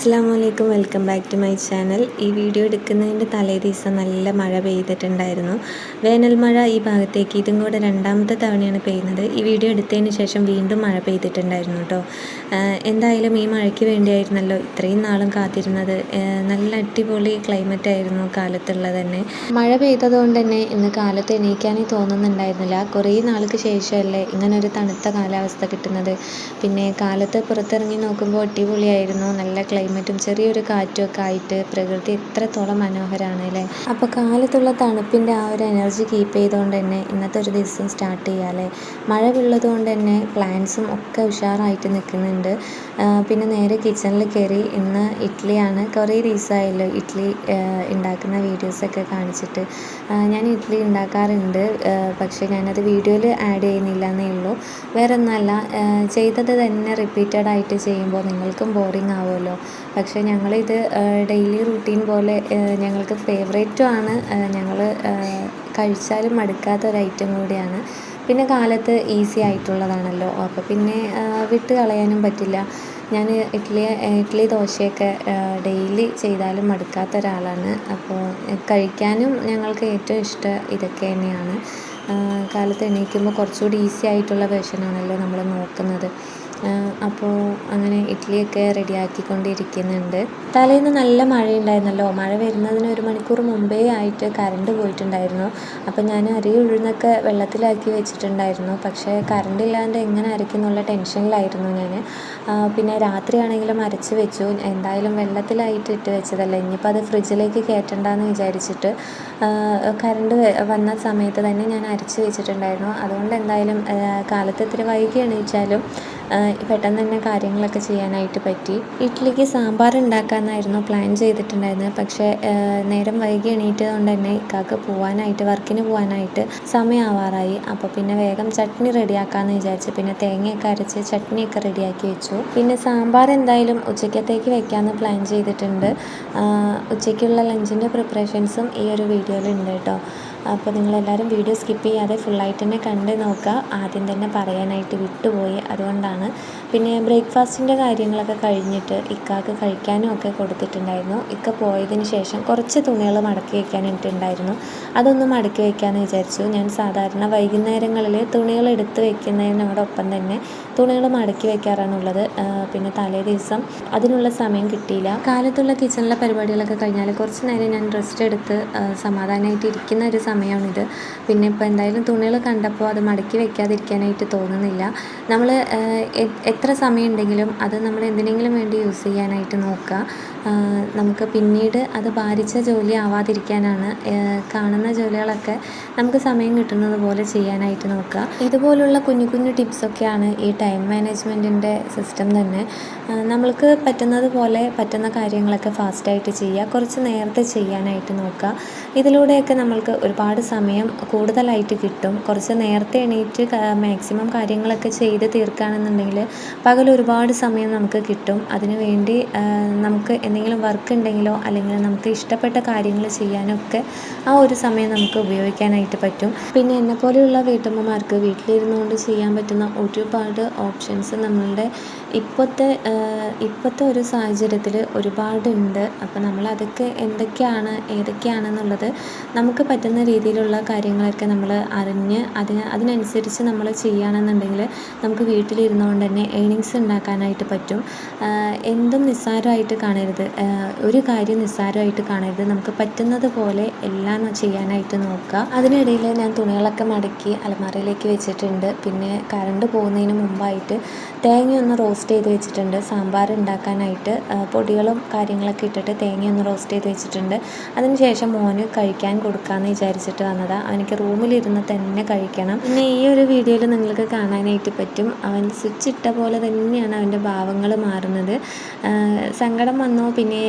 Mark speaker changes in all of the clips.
Speaker 1: അസ്സലാമു അലൈക്കും. Welcome back to my channel. ഈ വീഡിയോ എടുക്കുന്നതിൻ്റെ തലേ ദിവസം നല്ല മഴ പെയ്തിട്ടുണ്ടായിരുന്നു. വേനൽ മഴ ഈ ഭാഗത്തേക്ക് ഇതും കൂടെ രണ്ടാമത്തെ തവണയാണ് പെയ്യുന്നത്. ഈ വീഡിയോ എടുത്തതിന് ശേഷം വീണ്ടും മഴ പെയ്തിട്ടുണ്ടായിരുന്നു കേട്ടോ. എന്തായാലും ഈ മഴയ്ക്ക് വേണ്ടിയായിരുന്നല്ലോ ഇത്രയും നാളും കാത്തിരുന്നത്. നല്ല അടിപൊളി ക്ലൈമറ്റ് ആയിരുന്നു കാലത്തുള്ളത് തന്നെ. മഴ പെയ്തതുകൊണ്ട് തന്നെ ഇന്ന് കാലത്ത് എണീക്കാനേ തോന്നുന്നുണ്ടായിരുന്നില്ല. കുറേ നാൾക്ക് ശേഷമല്ലേ ഇങ്ങനൊരു തണുത്ത കാലാവസ്ഥ കിട്ടുന്നത്. പിന്നെ കാലത്ത് പുറത്തിറങ്ങി നോക്കുമ്പോൾ അടിപൊളിയായിരുന്നു. നല്ല ക്ലൈമറ്റും ചെറിയൊരു കാറ്റും ഒക്കെ ആയിട്ട് പ്രകൃതി എത്രത്തോളം മനോഹരമാണ് അല്ലേ. അപ്പോൾ കാലത്തുള്ള തണുപ്പിൻ്റെ ആ ഒരു എനർജി കീപ്പ് ചെയ്തുകൊണ്ട് തന്നെ ഇന്നത്തെ ഒരു ദിവസം സ്റ്റാർട്ട് ചെയ്യാമല്ലേ. മഴ ഉള്ളത് കൊണ്ട് തന്നെ പ്ലാന്റ്സും ഒക്കെ ഉഷാറായിട്ട് നിൽക്കുന്നുണ്ട്. പിന്നെ നേരെ കിച്ചണിൽ കയറി. ഇന്ന് ഇഡ്ഡലിയാണ്. കുറേ ദിവസമായല്ലോ ഇഡ്ഡലി ഉണ്ടാക്കുന്ന വീഡിയോസൊക്കെ കാണിച്ചിട്ട്. ഞാൻ ഇഡ്ഡലി ഉണ്ടാക്കാറുണ്ട്, പക്ഷേ ഞാനത് വീഡിയോയിൽ ആഡ് ചെയ്യുന്നില്ല എന്നേ ഉള്ളൂ. വേറെ ഒന്നുമല്ല, ചെയ്തത് തന്നെ റിപ്പീറ്റഡ് ആയിട്ട് ചെയ്യുമ്പോൾ നിങ്ങൾക്കും ബോറിംഗ് ആവുമല്ലോ. പക്ഷേ ഞങ്ങളിത് ഡെയിലി റൂട്ടീൻ പോലെ ഞങ്ങൾക്ക് ഫേവറേറ്റും ആണ്. ഞങ്ങൾ കഴിച്ചാലും മടുക്കാത്ത ഒരു ഐറ്റം കൂടിയാണ്. പിന്നെ കാലത്ത് ഈസി ആയിട്ടുള്ളതാണല്ലോ, അപ്പോൾ പിന്നെ വിട്ട് കളയാനും പറ്റില്ല. ഞാൻ ഇഡ്ഡലി ദോശയൊക്കെ ഡെയിലി ചെയ്താലും മടുക്കാത്ത ഒരാളാണ്. അപ്പോൾ കഴിക്കാനും ഞങ്ങൾക്ക് ഏറ്റവും ഇഷ്ടം ഇതൊക്കെ തന്നെയാണ്. കാലത്ത് എണീക്കുമ്പോൾ കുറച്ചുകൂടി ഈസി ആയിട്ടുള്ള വേർഷനാണല്ലോ നമ്മൾ നോക്കുന്നത്. അപ്പോൾ അങ്ങനെ ഇഡ്ഡലിയൊക്കെ റെഡിയാക്കിക്കൊണ്ടിരിക്കുന്നുണ്ട്. തലേന്ന് നല്ല മഴയുണ്ടായിരുന്നല്ലോ. മഴ വരുന്നതിന് 1 മണിക്കൂർ മുമ്പേ ആയിട്ട് കറണ്ട് പോയിട്ടുണ്ടായിരുന്നു. അപ്പോൾ ഞാൻ അരി ഉഴുന്നൊക്കെ വെള്ളത്തിലാക്കി വെച്ചിട്ടുണ്ടായിരുന്നു. പക്ഷേ കറണ്ട് ഇല്ലാണ്ട് എങ്ങനെ അരയ്ക്കുന്നുള്ള ടെൻഷനിലായിരുന്നു ഞാൻ. പിന്നെ രാത്രിയാണെങ്കിലും അരച്ച് വെച്ചു. എന്തായാലും വെള്ളത്തിലായിട്ട് ഇട്ട് വെച്ചതല്ലേ, ഇനിയിപ്പോൾ അത് ഫ്രിഡ്ജിലേക്ക് കയറ്റണ്ടെന്ന് വിചാരിച്ചിട്ട് കറണ്ട് വന്ന സമയത്ത് തന്നെ ഞാൻ അരച്ച് വെച്ചിട്ടുണ്ടായിരുന്നു. അതുകൊണ്ട് എന്തായാലും കാലത്ത് ഇത്തിരി വൈകി എണീച്ചാലും പെട്ടെന്ന് തന്നെ കാര്യങ്ങളൊക്കെ ചെയ്യാനായിട്ട് പറ്റി. ഇഡ്ഡലിക്ക് സാമ്പാർ ഉണ്ടാക്കാമെന്നായിരുന്നു പ്ലാൻ ചെയ്തിട്ടുണ്ടായിരുന്നത്. പക്ഷേ നേരം വൈകി എണീറ്റത് കൊണ്ട് തന്നെ ഇക്കാക്ക് വർക്കിന് പോകാനായിട്ട് സമയമാവാറായി. അപ്പോൾ പിന്നെ വേഗം ചട്നി റെഡിയാക്കാമെന്ന് വിചാരിച്ചു. പിന്നെ തേങ്ങയൊക്കെ അരച്ച് ചട്നിയൊക്കെ റെഡിയാക്കി വെച്ചു. പിന്നെ സാമ്പാർ എന്തായാലും ഉച്ചക്കത്തേക്ക് വെക്കാമെന്ന് പ്ലാൻ ചെയ്തിട്ടുണ്ട്. ഉച്ചയ്ക്കുള്ള ലഞ്ചിൻ്റെ പ്രിപ്പറേഷൻസും ഈ ഒരു വീഡിയോയിൽ ഉണ്ട് കേട്ടോ. അപ്പോൾ നിങ്ങളെല്ലാവരും വീഡിയോ സ്കിപ്പ് ചെയ്യാതെ ഫുള്ളായിട്ട് തന്നെ കണ്ട് നോക്കുക. ആദ്യം തന്നെ പറയാനായിട്ട് വിട്ടുപോയി, അതുകൊണ്ടാണ്. പിന്നെ ബ്രേക്ക്ഫാസ്റ്റിൻ്റെ കാര്യങ്ങളൊക്കെ കഴിഞ്ഞിട്ട് ഇക്കാക്ക് കഴിക്കാനും ഒക്കെ കൊടുത്തിട്ടുണ്ടായിരുന്നു. ഇക്ക പോയതിന് ശേഷം കുറച്ച് തുണികൾ മടക്കി വയ്ക്കാനായിട്ടുണ്ടായിരുന്നു. അതൊന്ന് മടക്കി വയ്ക്കാമെന്ന് വിചാരിച്ചു. ഞാൻ സാധാരണ വൈകുന്നേരങ്ങളിൽ തുണികൾ എടുത്ത് വയ്ക്കുന്നതിനോടൊപ്പം തന്നെ തുണികൾ മടക്കി വയ്ക്കാറാണുള്ളത്. പിന്നെ തലേ ദിവസം അതിനുള്ള സമയം കിട്ടിയില്ല. കാലത്തുള്ള കിച്ചണിലെ പരിപാടികളൊക്കെ കഴിഞ്ഞാൽ കുറച്ച് നേരം ഞാൻ റെസ്റ്റ് എടുത്ത് സമാധാനമായിട്ട് ഇരിക്കുന്ന ഒരു സമയമാണിത്. പിന്നെ ഇപ്പോൾ എന്തായാലും തുണികൾ കണ്ടപ്പോൾ അത് മടക്കി വയ്ക്കാതിരിക്കാനായിട്ട് തോന്നുന്നില്ല. നമ്മൾ എത്ര സമയം ഉണ്ടെങ്കിലും അത് നമ്മൾ എന്തിനെങ്കിലും വേണ്ടി യൂസ് ചെയ്യാനായിട്ട് നോക്കുക. നമുക്ക് പിന്നീട് അത് ഭാരിച്ച ജോലി ആവാതിരിക്കാനാണ്. കാണുന്ന ജോലികളൊക്കെ നമുക്ക് സമയം കിട്ടുന്നത് പോലെ ചെയ്യാനായിട്ട് നോക്കുക. ഇതുപോലുള്ള കുഞ്ഞു കുഞ്ഞു ടിപ്സൊക്കെയാണ് ഈ ടൈം മാനേജ്മെൻറ്റിൻ്റെ സിസ്റ്റം തന്നെ. നമ്മൾക്ക് പറ്റുന്നത് പോലെ പറ്റുന്ന കാര്യങ്ങളൊക്കെ ഫാസ്റ്റായിട്ട് ചെയ്യുക, കുറച്ച് നേരത്തെ ചെയ്യാനായിട്ട് നോക്കുക. ഇതിലൂടെയൊക്കെ നമ്മൾക്ക് ഒരുപാട് സമയം കൂടുതലായിട്ട് കിട്ടും. കുറച്ച് നേരത്തെ എണീറ്റ് മാക്സിമം കാര്യങ്ങളൊക്കെ ചെയ്ത് തീർക്കുകയാണെന്നുണ്ടെങ്കിൽ പകൽ ഒരുപാട് സമയം നമുക്ക് കിട്ടും. അതിനു വേണ്ടി നമുക്ക് എന്തെങ്കിലും വർക്ക് ഉണ്ടെങ്കിലോ അല്ലെങ്കിൽ നമുക്ക് ഇഷ്ടപ്പെട്ട കാര്യങ്ങൾ ചെയ്യാനൊക്കെ ആ ഒരു സമയം നമുക്ക് ഉപയോഗിക്കാനായിട്ട് പറ്റും. പിന്നെ എന്നെപ്പോലെയുള്ള വീട്ടമ്മമാർക്ക് വീട്ടിലിരുന്നുകൊണ്ട് ചെയ്യാൻ പറ്റുന്ന ഒരുപാട് ഓപ്ഷൻസ് നമ്മളുടെ ഇപ്പോഴത്തെ ഒരു സാഹചര്യത്തിൽ ഒരുപാടുണ്ട്. അപ്പോൾ നമ്മളതൊക്കെ ഏതൊക്കെയാണെന്നുള്ളത് നമുക്ക് പറ്റുന്ന രീതിയിലുള്ള കാര്യങ്ങളൊക്കെ നമ്മൾ അറിഞ്ഞ് അതിനനുസരിച്ച് നമ്മൾ ചെയ്യുകയാണെന്നുണ്ടെങ്കിൽ നമുക്ക് വീട്ടിലിരുന്നുകൊണ്ട് തന്നെ ഏണിങ്സ് ഉണ്ടാക്കാനായിട്ട് പറ്റും. എന്തും നിസ്സാരമായിട്ട് കാണരുത്, ഒരു കാര്യം നിസ്സാരമായിട്ട് കാണരുത്. നമുക്ക് പറ്റുന്നത് പോലെ എല്ലാം ചെയ്യാനായിട്ട് നോക്കുക. അതിനിടയിൽ ഞാൻ തുണികളൊക്കെ മടക്കി അലമാരയിലേക്ക് വെച്ചിട്ടുണ്ട്. പിന്നെ കറണ്ട് പോകുന്നതിന് മുമ്പായിട്ട് തേങ്ങയൊന്ന് റോസ്റ്റ് ചെയ്ത് വെച്ചിട്ടുണ്ട്. സാമ്പാർ ഉണ്ടാക്കാനായിട്ട് പൊടികളും കാര്യങ്ങളൊക്കെ ഇട്ടിട്ട് തേങ്ങയൊന്ന് റോസ്റ്റ് ചെയ്ത് വെച്ചിട്ടുണ്ട്. അതിന് ശേഷം മോന് കഴിക്കാൻ കൊടുക്കാമെന്ന് വിചാരിച്ചിട്ട് വന്നതാണ്. അവനിക്ക് റൂമിലിരുന്ന് തന്നെ കഴിക്കണം. പിന്നെ ഈ ഒരു വീഡിയോയിൽ നിങ്ങൾക്ക് കാണാനായിട്ട് പറ്റും, അവൻ സ്വിച്ച് ഇട്ട പോലെ തന്നെയാണ് അവൻ്റെ ഭാവങ്ങൾ മാറുന്നത്. സങ്കടം വന്നോ പിന്നെ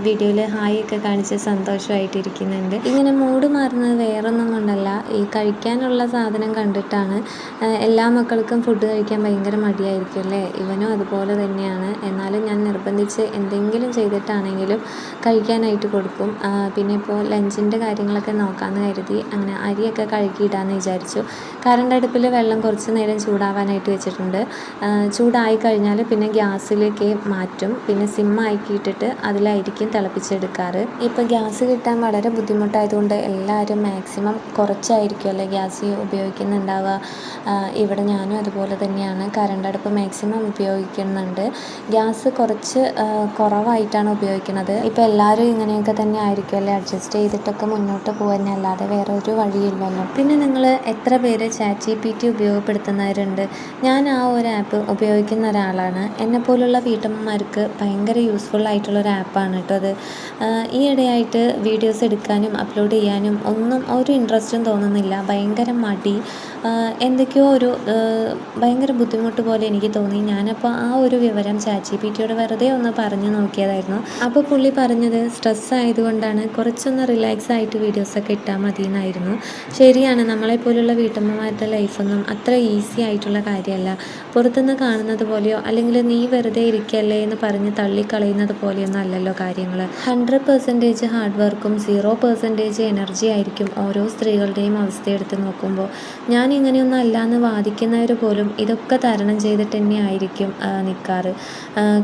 Speaker 1: വീഡിയോയിൽ ഹായ് ഒക്കെ കാണിച്ച് സന്തോഷമായിട്ടിരിക്കുന്നുണ്ട്. ഇങ്ങനെ മൂഡ് മാറുന്നത് വേറൊന്നും കൊണ്ടല്ല, ഈ കഴിക്കാനുള്ള സാധനം കണ്ടിട്ടാണ്. എല്ലാ മക്കൾക്കും ഫുഡ് കഴിക്കാൻ ഭയങ്കര മടിയായിരിക്കും അല്ലേ. ഇവനും അതുപോലെ തന്നെയാണ്. എന്നാലും ഞാൻ നിർബന്ധിച്ച് എന്തെങ്കിലും ചെയ്തിട്ടാണെങ്കിലും കഴിക്കാനായിട്ട് കൊടുക്കും. പിന്നെ ഇപ്പോൾ ലഞ്ചിൻ്റെ കാര്യങ്ങളൊക്കെ നോക്കാമെന്ന് കരുതി അങ്ങനെ അരിയൊക്കെ കഴുകിയിടാമെന്ന് വിചാരിച്ചു. കറണ്ട് അടുപ്പിൽ വെള്ളം കുറച്ച് നേരം ചൂടാവാനായിട്ട് വെച്ചിട്ടുണ്ട്. ചൂടായി കഴിഞ്ഞാൽ പിന്നെ ഗ്യാസിലേക്ക് മാറ്റും. പിന്നെ സിമ്മാക്കിയിട്ടിട്ട് അതിലായിരിക്കും തിളപ്പിച്ചെടുക്കാറ്. ഇപ്പോൾ ഗ്യാസ് കിട്ടാൻ വളരെ ബുദ്ധിമുട്ടായതുകൊണ്ട് എല്ലാവരും മാക്സിമം കുറച്ചായിരിക്കുമല്ലേ ഗ്യാസ് ഉപയോഗിക്കുന്നുണ്ടാവുക. ഇവിടെ ഞാനും അതുപോലെ തന്നെയാണ്. കറണ്ട് അടുപ്പ് മാക്സിമം ഉപയോഗിക്കുന്നുണ്ട്. ഗ്യാസ് കുറച്ച് കുറവായിട്ടാണ് ഉപയോഗിക്കുന്നത്. ഇപ്പോൾ എല്ലാവരും ഇങ്ങനെയൊക്കെ തന്നെ ആയിരിക്കുമല്ലേ, അഡ്ജസ്റ്റ് ചെയ്തിട്ടൊക്കെ മുന്നോട്ട് പോകുക അല്ലാതെ വേറെ ഒരു വഴിയില്ലല്ലോ. പിന്നെ നിങ്ങൾ എത്ര പേര് ChatGPT ഉപയോഗപ്പെടുത്തുന്നവരുണ്ട്? ഞാൻ ആ ഒരു ആപ്പ് ഉപയോഗിക്കുന്ന ഒരാളാണ്. എന്നെപ്പോലുള്ള വീട്ടമ്മമാർക്ക് ഭയങ്കര യൂസ്ഫുൾ ആയിട്ടുള്ളൊരു ആപ്പാണ് കേട്ടോ അത്. ഈയിടെയായിട്ട് വീഡിയോസ് എടുക്കാനും അപ്ലോഡ് ചെയ്യാനും ഒന്നും ഒരു ഇൻട്രസ്റ്റും തോന്നുന്നില്ല. ഭയങ്കര മടി, എന്തൊക്കെയോ ഒരു ഭയങ്കര ബുദ്ധിമുട്ട് പോലെ എനിക്ക് തോന്നി. ഞാനപ്പോൾ ആ ഒരു വിവരം ChatGPTയോട് വെറുതെ ഒന്ന് പറഞ്ഞു നോക്കിയതായിരുന്നു. അപ്പോൾ പുള്ളി പറഞ്ഞത് സ്ട്രെസ് ആയതുകൊണ്ടാണ്, കുറച്ചൊന്ന് റിലാക്സ് ആയിട്ട് വീഡിയോസൊക്കെ ഇട്ടാൽ മതി എന്നായിരുന്നു. ശരിയാണ്, നമ്മളെപ്പോലുള്ള വീട്ടമ്മമാരുടെ ലൈഫൊന്നും അത്ര ഈസി ആയിട്ടുള്ള കാര്യമല്ല. പുറത്തുനിന്ന് കാണുന്നത് പോലെയോ അല്ലെങ്കിൽ നീ വെറുതെ ഇരിക്കല്ലേ എന്ന് പറഞ്ഞ് തള്ളിക്കളയുന്നത് പോലെയൊന്നും അല്ലല്ലോ കാര്യങ്ങൾ. 100% ഹാർഡ് വർക്കും 0% എനർജി ആയിരിക്കും ഓരോ സ്ത്രീകളുടെയും അവസ്ഥയെടുത്ത് നോക്കുമ്പോൾ. ഞാൻ ഇങ്ങനെയൊന്നും അല്ലാന്ന് വാദിക്കുന്നവർ പോലും ഇതൊക്കെ തരണം ചെയ്തിട്ട് തന്നെ ആയിരിക്കും നിൽക്കാറ്.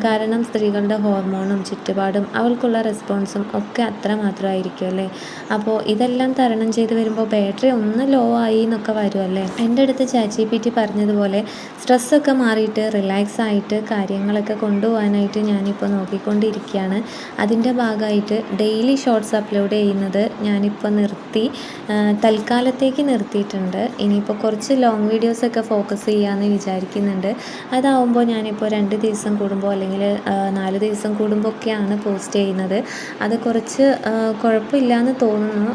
Speaker 1: കാരണം സ്ത്രീകളുടെ ഹോർമോണും ചുറ്റുപാടും അവൾക്കുള്ള റെസ്പോൺസും ഒക്കെ അത്ര മാത്രമായിരിക്കും അല്ലേ. അപ്പോൾ ഇതെല്ലാം തരണം ചെയ്ത് വരുമ്പോൾ ബാറ്ററി ഒന്ന് ലോ ആയി എന്നൊക്കെ വരുമല്ലേ. എൻ്റെ അടുത്ത് ChatGPT പറഞ്ഞതുപോലെ സ്ട്രെസ്സൊക്കെ മാറിയിട്ട് റിലാക്സ് ആയിട്ട് കാര്യങ്ങളൊക്കെ കൊണ്ടുപോകാനായിട്ട് ഞാനിപ്പോൾ നോക്കിക്കൊണ്ടിരിക്കുകയാണ്. അതിൻ്റെ ഭാഗമായിട്ട് ഡെയിലി ഷോർട്സ് അപ്ലോഡ് ചെയ്യുന്നത് ഞാനിപ്പോൾ നിർത്തി, തൽക്കാലത്തേക്ക് നിർത്തിയിട്ടുണ്ട്. ഇനിയിപ്പോൾ കുറച്ച് ലോങ് വീഡിയോസൊക്കെ ഫോക്കസ് ചെയ്യാമെന്ന് വിചാരിക്കുന്നുണ്ട്. അതാവുമ്പോൾ ഞാനിപ്പോൾ 2 ദിവസം കൂടുമ്പോൾ അല്ലെങ്കിൽ 4 ദിവസം കൂടുമ്പോൾ ഒക്കെയാണ് പോസ്റ്റ് ചെയ്യുന്നത്. അത് കുറച്ച് കുഴപ്പമില്ലയെന്ന് തോന്നുന്നു.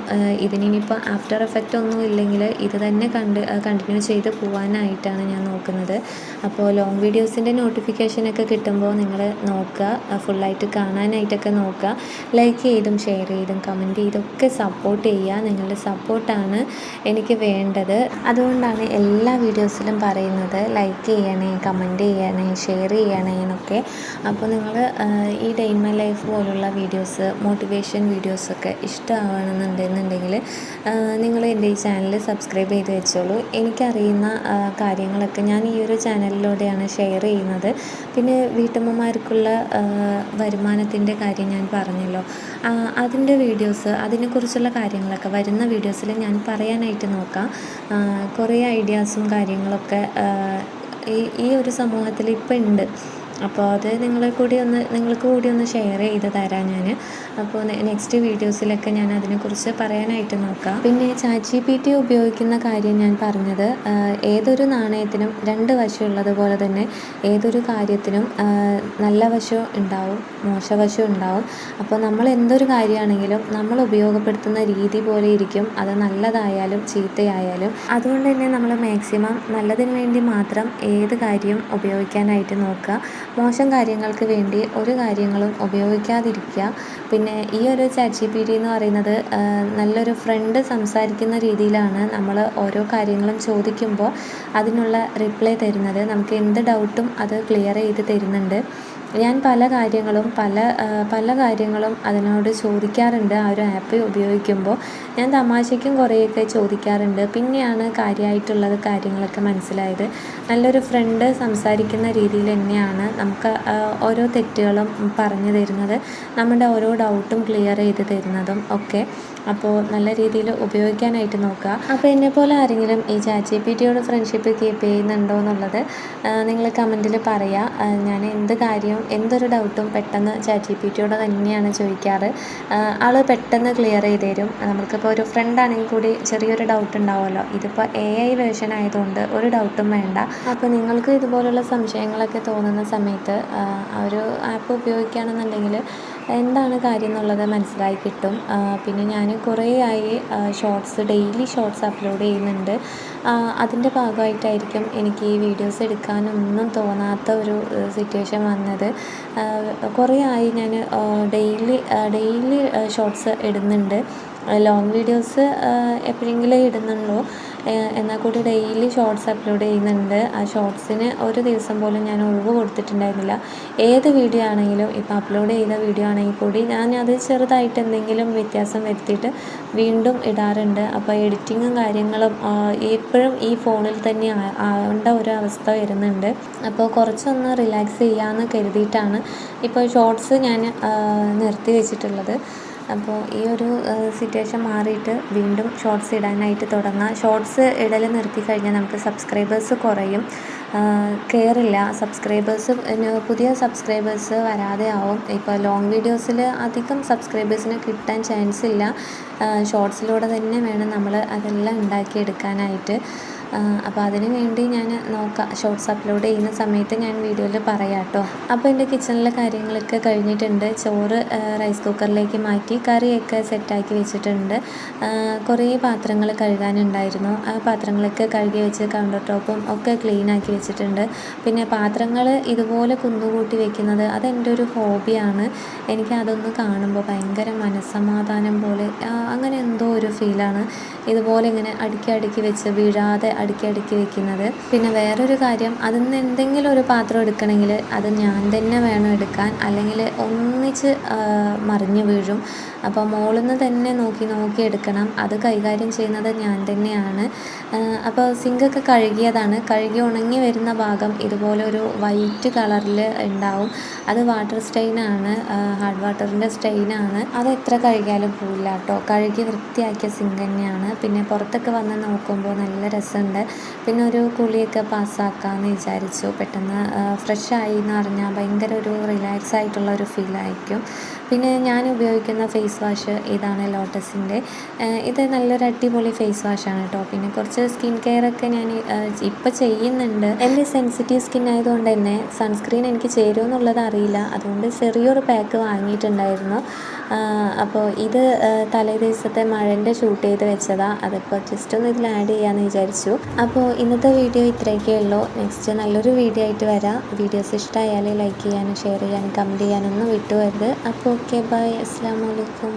Speaker 1: ഇതിനിപ്പോൾ ആഫ്റ്റർ എഫക്റ്റ് ഒന്നും ഇല്ലെങ്കിൽ ഇത് തന്നെ കണ്ടിന്യൂ ചെയ്ത് പോകാനായിട്ടാണ് ഞാൻ നോക്കുന്നത്. അപ്പോൾ ലോങ് വീഡിയോസിൻ്റെ നോട്ടിഫിക്കേഷനൊക്കെ കിട്ടുമ്പോൾ നിങ്ങൾ നോക്കുക, ഫുള്ളായിട്ട് കാണാനായിട്ടൊക്കെ നോക്കുക. ലൈക്ക് ചെയ്തും ഷെയർ ചെയ്തും കമൻറ്റ് ചെയ്തൊക്കെ സപ്പോർട്ട് ചെയ്യുക. നിങ്ങളുടെ സപ്പോർട്ടാണ് എനിക്ക് വേണ്ടത്. അതുകൊണ്ടാണ് എല്ലാ വീഡിയോസിലും പറയുന്നത് ലൈക്ക് ചെയ്യണേ, കമൻറ്റ് ചെയ്യണേ, ഷെയർ ചെയ്യണേ എന്നൊക്കെ. അപ്പോൾ നിങ്ങൾ ഈ ഡേ ഇൻ മൈ ലൈഫ് പോലുള്ള വീഡിയോസ്, മോട്ടിവേഷൻ വീഡിയോസൊക്കെ ഇഷ്ടമാവണമെന്നുണ്ടെന്നുണ്ടെങ്കിൽ നിങ്ങൾ എൻ്റെ ഈ ചാനൽ സബ്സ്ക്രൈബ് ചെയ്ത് വെച്ചോളൂ. എനിക്കറിയുന്ന കാര്യങ്ങളൊക്കെ ഞാൻ ഈ ഒരു ചാനലിലൂടെയാണ് ഷെയർ ചെയ്യുന്നത്. പിന്നെ വീട്ടമ്മമാർക്കുള്ള വരുമാനത്തിൻ്റെ കാര്യം ഞാൻ പറഞ്ഞല്ലോ, അതിൻ്റെ വീഡിയോസ്, അതിനെക്കുറിച്ചുള്ള കാര്യങ്ങളൊക്കെ വരുന്ന വീഡിയോസിൽ ഞാൻ പറയാനായിട്ട് നോക്കാം. കുറേ ഐഡിയാസും കാര്യങ്ങളൊക്കെ ഈ ഒരു സമൂഹത്തിൽ ഇപ്പോൾ ഉണ്ട്. അപ്പോൾ അത് നിങ്ങൾക്ക് കൂടി ഒന്ന് ഷെയർ ചെയ്ത് തരാം ഞാൻ. അപ്പോൾ നെക്സ്റ്റ് വീഡിയോസിലൊക്കെ ഞാൻ അതിനെക്കുറിച്ച് പറയാനായിട്ട് നോക്കാം. പിന്നെ ChatGPT ഉപയോഗിക്കുന്ന കാര്യം ഞാൻ പറഞ്ഞത്, ഏതൊരു നാണയത്തിനും 2 വശമുള്ളതുപോലെ തന്നെ ഏതൊരു കാര്യത്തിനും നല്ല വശവും ഉണ്ടാവും, മോശവശവും ഉണ്ടാവും. അപ്പോൾ നമ്മൾ എന്തൊരു കാര്യമാണെങ്കിലും നമ്മൾ ഉപയോഗപ്പെടുത്തുന്ന രീതി പോലെ ഇരിക്കും അത്, നല്ലതായാലും ചീത്തയായാലും. അതുകൊണ്ട് തന്നെ നമ്മൾ മാക്സിമം നല്ലതിന് വേണ്ടി മാത്രം ഏത് കാര്യവും ഉപയോഗിക്കാനായിട്ട് നോക്കുക. മോശം കാര്യങ്ങൾക്ക് വേണ്ടി ഒരു കാര്യങ്ങളും ഉപയോഗിക്കാതിരിക്കുക. പിന്നെ ഈ ഒരു ChatGPT എന്ന് പറയുന്നത് നല്ലൊരു ഫ്രണ്ട് സംസാരിക്കുന്ന രീതിയിലാണ് നമ്മൾ ഓരോ കാര്യങ്ങളും ചോദിക്കുമ്പോൾ അതിനുള്ള റിപ്ലൈ തരുന്നത്. നമുക്ക് എന്ത് ഡൗട്ടും അത് ക്ലിയർ ചെയ്ത് തരുന്നുണ്ട്. ഞാൻ പല കാര്യങ്ങളും അതിനോട് ചോദിക്കാറുണ്ട്. ആ ഒരു ആപ്പ് ഉപയോഗിക്കുമ്പോൾ ഞാൻ തമാശയ്ക്കും കുറേയൊക്കെ ചോദിക്കാറുണ്ട്. പിന്നെയാണ് കാര്യമായിട്ടുള്ളത് കാര്യങ്ങളൊക്കെ മനസ്സിലായത്. നല്ലൊരു ഫ്രണ്ട് സംസാരിക്കുന്ന രീതിയിൽ തന്നെയാണ് നമുക്ക് ഓരോ തെറ്റുകളും പറഞ്ഞു തരുന്നത്, നമ്മുടെ ഓരോ ഡൗട്ടും ക്ലിയർ ചെയ്ത് തരുന്നതും ഒക്കെ. അപ്പോൾ നല്ല രീതിയിൽ ഉപയോഗിക്കാനായിട്ട് നോക്കുക. അപ്പോൾ എന്നെപ്പോലെ ആരെങ്കിലും ഈ ChatGPTയോട് ഫ്രണ്ട്ഷിപ്പ് കീപ്പ് ചെയ്യുന്നുണ്ടോ എന്നുള്ളത് നിങ്ങൾ കമൻറ്റിൽ പറയുക. ഞാൻ എന്തൊരു ഡൗട്ടും പെട്ടെന്ന് ChatGPTയോട് തന്നെയാണ് ചോദിക്കാറ്. ആൾ പെട്ടെന്ന് ക്ലിയർ ചെയ്ത് തരും. നമുക്കിപ്പോൾ ഒരു ഫ്രണ്ട് ആണെങ്കിൽ കൂടി ചെറിയൊരു ഡൗട്ട് ഉണ്ടാവുമല്ലോ. ഇതിപ്പോൾ AI വേർഷൻ ആയതുകൊണ്ട് ഒരു ഡൗട്ടും വേണ്ട. അപ്പോൾ നിങ്ങൾക്ക് ഇതുപോലുള്ള സംശയങ്ങളൊക്കെ തോന്നുന്ന സമയത്ത് ആ ഒരു ആപ്പ് ഉപയോഗിക്കുകയാണെന്നുണ്ടെങ്കിൽ എന്താണ് കാര്യം എന്നുള്ളത് മനസ്സിലായി കിട്ടും. പിന്നെ ഞാൻ കുറേ ആയി ഡെയിലി ഷോർട്സ് അപ്ലോഡ് ചെയ്യുന്നുണ്ട്. അതിൻ്റെ ഭാഗമായിട്ടായിരിക്കും എനിക്ക് ഈ വീഡിയോസ് എടുക്കാനൊന്നും തോന്നാത്ത ഒരു സിറ്റുവേഷൻ വന്നത്. കുറേ ആയി ഞാൻ ഡെയിലി ഷോർട്സ് ഇടുന്നുണ്ട്. ലോങ് വീഡിയോസ് എപ്പോഴെങ്കിലും ഇടുന്നുള്ളൂ. എന്നാൽ കൂടി ഡെയിലി ഷോർട്സ് അപ്ലോഡ് ചെയ്യുന്നുണ്ട്. ആ ഷോർട്സിന് ഒരു ദിവസം പോലും ഞാൻ ഒഴിവ് കൊടുത്തിട്ടുണ്ടായിരുന്നില്ല. ഏത് വീഡിയോ ആണെങ്കിലും ഇപ്പോൾ അപ്ലോഡ് ചെയ്ത വീഡിയോ ആണെങ്കിൽ കൂടി ഞാനത് ചെറുതായിട്ട് എന്തെങ്കിലും വ്യത്യാസം വരുത്തിയിട്ട് വീണ്ടും ഇടാറുണ്ട്. അപ്പോൾ എഡിറ്റിങ്ങും കാര്യങ്ങളും എപ്പോഴും ഈ ഫോണിൽ തന്നെ ആവേണ്ട ഒരു അവസ്ഥ വരുന്നുണ്ട്. അപ്പോൾ കുറച്ചൊന്ന് റിലാക്സ് ചെയ്യാമെന്ന് കരുതിയിട്ടാണ് ഇപ്പോൾ ഷോർട്സ് ഞാൻ നിർത്തി വെച്ചിട്ടുള്ളത്. അപ്പോൾ ഈ ഒരു സിറ്റുവേഷൻ മാറിയിട്ട് വീണ്ടും ഷോർട്സ് ഇടാനായിട്ട് തുടങ്ങാം. ഷോർട്സ് ഇടൽ നിർത്തി കഴിഞ്ഞാൽ നമുക്ക് സബ്സ്ക്രൈബേഴ്സ് കുറയും, കയറില്ല സബ്സ്ക്രൈബേഴ്സ്, പുതിയ സബ്സ്ക്രൈബേഴ്സ് വരാതെ ആവും. ഇപ്പോൾ ലോങ് വീഡിയോസിൽ അധികം സബ്സ്ക്രൈബേഴ്സിന് കിട്ടാൻ ചാൻസ് ഇല്ല. ഷോർട്സിലൂടെ തന്നെ വേണം നമ്മൾ അതെല്ലാം ഉണ്ടാക്കിയെടുക്കാനായിട്ട്. അപ്പോൾ അതിന് വേണ്ടി ഞാൻ നോക്കാം, ഷോർട്സ് അപ്ലോഡ് ചെയ്യുന്ന സമയത്ത് ഞാൻ വീഡിയോയിൽ പറയാം കേട്ടോ. അപ്പോൾ എൻ്റെ കിച്ചണിലെ കാര്യങ്ങളൊക്കെ കഴിഞ്ഞിട്ടുണ്ട്. ചോറ് റൈസ് കുക്കറിലേക്ക് മാറ്റി കറിയൊക്കെ സെറ്റാക്കി വെച്ചിട്ടുണ്ട്. കുറേ പാത്രങ്ങൾ കഴുകാനുണ്ടായിരുന്നു. ആ പാത്രങ്ങളൊക്കെ കഴുകി വെച്ച് കൗണ്ടർ ടോപ്പും ഒക്കെ ക്ലീനാക്കി വെച്ചിട്ടുണ്ട്. പിന്നെ പാത്രങ്ങൾ ഇതുപോലെ കുന്നുകൂട്ടി വെക്കുന്നത് അതെൻ്റെ ഒരു ഹോബിയാണ്. എനിക്ക് അതൊന്ന് കാണുമ്പോൾ ഭയങ്കര മനസ്സമാധാനം പോലെ അങ്ങനെ എന്തോ ഒരു ഫീലാണ് ഇതുപോലെ ഇങ്ങനെ അടുക്കി വെച്ച് വീഴാതെ അടുക്കി വെക്കുന്നത്. പിന്നെ വേറൊരു കാര്യം, അതിൽ നിന്ന് എന്തെങ്കിലും ഒരു പാത്രം എടുക്കണമെങ്കിൽ അത് ഞാൻ തന്നെ വേണം എടുക്കാൻ, അല്ലെങ്കിൽ ഒന്നിച്ച് മറിഞ്ഞ് വീഴും. അപ്പോൾ മുകളിൽ നിന്ന് തന്നെ നോക്കി എടുക്കണം. അത് കൈകാര്യം ചെയ്യുന്നത് ഞാൻ തന്നെയാണ്. അപ്പോൾ സിങ്കൊക്കെ കഴുകി ഉണങ്ങി വരുന്ന ഭാഗം ഇതുപോലെ ഒരു വൈറ്റ് കളറിൽ ഉണ്ടാവും. അത് വാട്ടർ സ്റ്റെയിനാണ്, ഹാർഡ് വാട്ടറിൻ്റെ സ്റ്റെയിനാണ്. അത് എത്ര കഴുകിയാലും പോയില്ല കേട്ടോ. കഴുകി വൃത്തിയാക്കിയ സിങ്ക് തന്നെയാണ്. പിന്നെ പുറത്തൊക്കെ വന്ന് നോക്കുമ്പോൾ നല്ല രസമുണ്ട്. പിന്നെ ഒരു കുളിയൊക്കെ പാസ്സാക്കാമെന്ന് വിചാരിച്ചു. പെട്ടെന്ന് ഫ്രഷായി എന്ന് പറഞ്ഞാൽ ഭയങ്കര ഒരു റിലാക്സ് ആയിട്ടുള്ള ഒരു ഫീലായിരിക്കും. പിന്നെ ഞാൻ ഉപയോഗിക്കുന്ന ഫേസ് വാഷ് ഇതാണ് ലോട്ടസിൻ്റെ. ഇത് നല്ലൊരു അടിപൊളി ഫേസ് വാഷാണ് കേട്ടോ. പിന്നെ കുറച്ച് സ്കിൻ കെയർ ഒക്കെ ഞാൻ ഇപ്പോൾ ചെയ്യുന്നുണ്ട്. എൻ്റെ സെൻസിറ്റീവ് സ്കിൻ ആയതുകൊണ്ട് തന്നെ സൺസ്ക്രീൻ എനിക്ക് ചേരുമോ എന്നുള്ളത് അറിയില്ല. അതുകൊണ്ട് ചെറിയൊരു പാക്ക് വാങ്ങിയിട്ടുണ്ടായിരുന്നു. അപ്പോൾ ഇത് തലേ ദിവസത്തെ മഴൻ്റെ ഷൂട്ട് ചെയ്ത് വെച്ചതാണ്. അതിപ്പോൾ ജസ്റ്റ് ഒന്ന് ഇതിൽ ആഡ് ചെയ്യാമെന്ന് വിചാരിച്ചു. അപ്പോൾ ഇന്നത്തെ വീഡിയോ ഇത്രയൊക്കെ ഉള്ളൂ. നെക്സ്റ്റ് നല്ലൊരു വീഡിയോ ആയിട്ട് വരാം. വീഡിയോസ് ഇഷ്ടമായാൽ ലൈക്ക് ചെയ്യാനും ഷെയർ ചെയ്യാനും കമൻറ്റ് ചെയ്യാനൊന്നും വിട്ടുപോകരുത്. അപ്പോൾ ഓക്കെ, ബൈ, അസ്സലാമു അലൈക്കും.